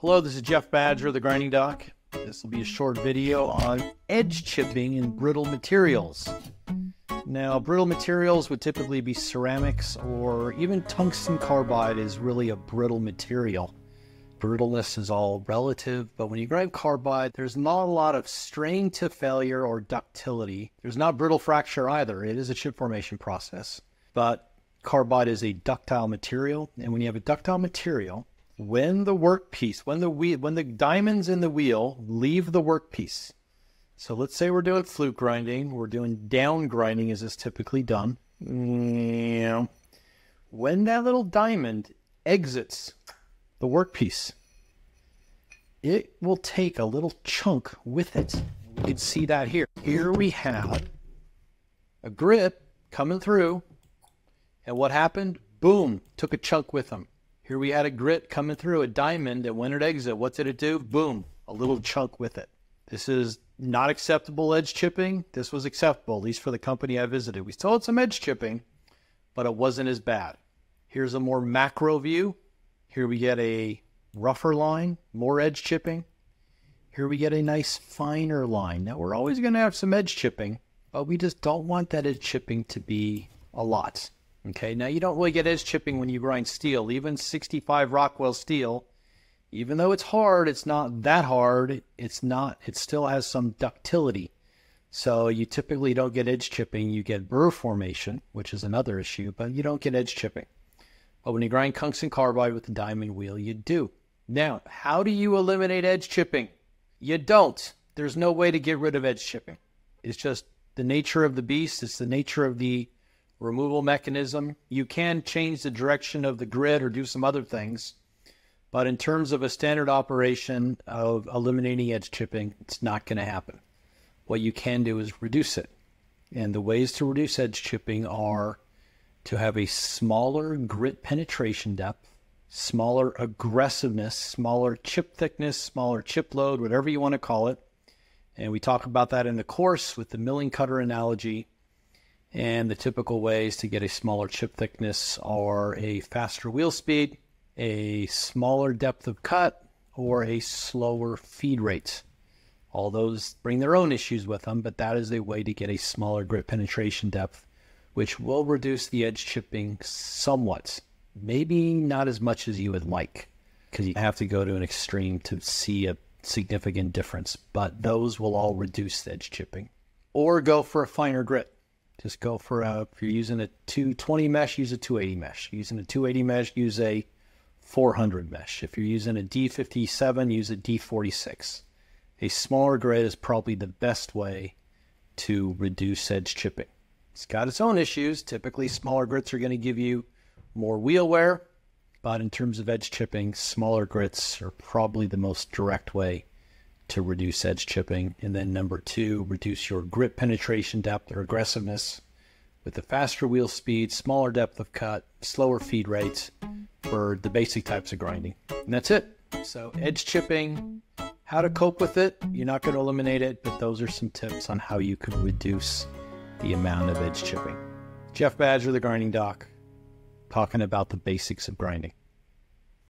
Hello, this is Jeff Badger, the Grinding Doc. This will be a short video on edge chipping in brittle materials. Now, brittle materials would typically be ceramics, or even tungsten carbide is really a brittle material. Brittleness is all relative, but when you grind carbide, there's not a lot of strain to failure or ductility. There's not brittle fracture either. It is a chip formation process, but carbide is a ductile material, and when you have a ductile material, when the workpiece, when the diamonds in the wheel leave the workpiece, so let's say we're doing flute grinding, we're doing down grinding as is typically done. When that little diamond exits the workpiece, it will take a little chunk with it. You can see that here. Here we have a grit coming through, and what happened? Boom, took a chunk with them. Here we had a grit coming through, a diamond, and when it exited, what did it do? Boom, a little chunk with it. This is not acceptable edge chipping. This was acceptable, at least for the company I visited. We still had some edge chipping, but it wasn't as bad. Here's a more macro view. Here we get a rougher line, more edge chipping. Here we get a nice finer line. Now we're always going to have some edge chipping, but we just don't want that edge chipping to be a lot. Okay, now you don't really get edge chipping when you grind steel. Even 65 Rockwell steel, even though it's hard, it's not that hard. It still has some ductility. So you typically don't get edge chipping. You get burr formation, which is another issue, but you don't get edge chipping. But when you grind tungsten carbide with the diamond wheel, you do. Now, how do you eliminate edge chipping? You don't. There's no way to get rid of edge chipping. It's just the nature of the beast. It's the nature of the removal mechanism. You can change the direction of the grit or do some other things, but in terms of a standard operation of eliminating edge chipping, it's not going to happen. What you can do is reduce it. And the ways to reduce edge chipping are to have a smaller grit penetration depth, smaller aggressiveness, smaller chip thickness, smaller chip load, whatever you want to call it. And we talk about that in the course with the milling cutter analogy. And the typical ways to get a smaller chip thickness are a faster wheel speed, a smaller depth of cut, or a slower feed rate. All those bring their own issues with them, but that is a way to get a smaller grit penetration depth, which will reduce the edge chipping somewhat. Maybe not as much as you would like, because you have to go to an extreme to see a significant difference, but those will all reduce the edge chipping. Or go for a finer grit. Just go for if you're using a 220 mesh, use a 280 mesh. Using a 280 mesh, use a 400 mesh. If you're using a D57, use a D46. A smaller grit is probably the best way to reduce edge chipping. It's got its own issues. Typically, smaller grits are going to give you more wheel wear, but in terms of edge chipping, smaller grits are probably the most direct way to reduce edge chipping. And then number two, reduce your grit penetration depth or aggressiveness with a faster wheel speed, smaller depth of cut, slower feed rates for the basic types of grinding. And that's it. So edge chipping, how to cope with it. You're not going to eliminate it, but those are some tips on how you could reduce the amount of edge chipping. Jeff Badger, the Grinding Doc, talking about the basics of grinding.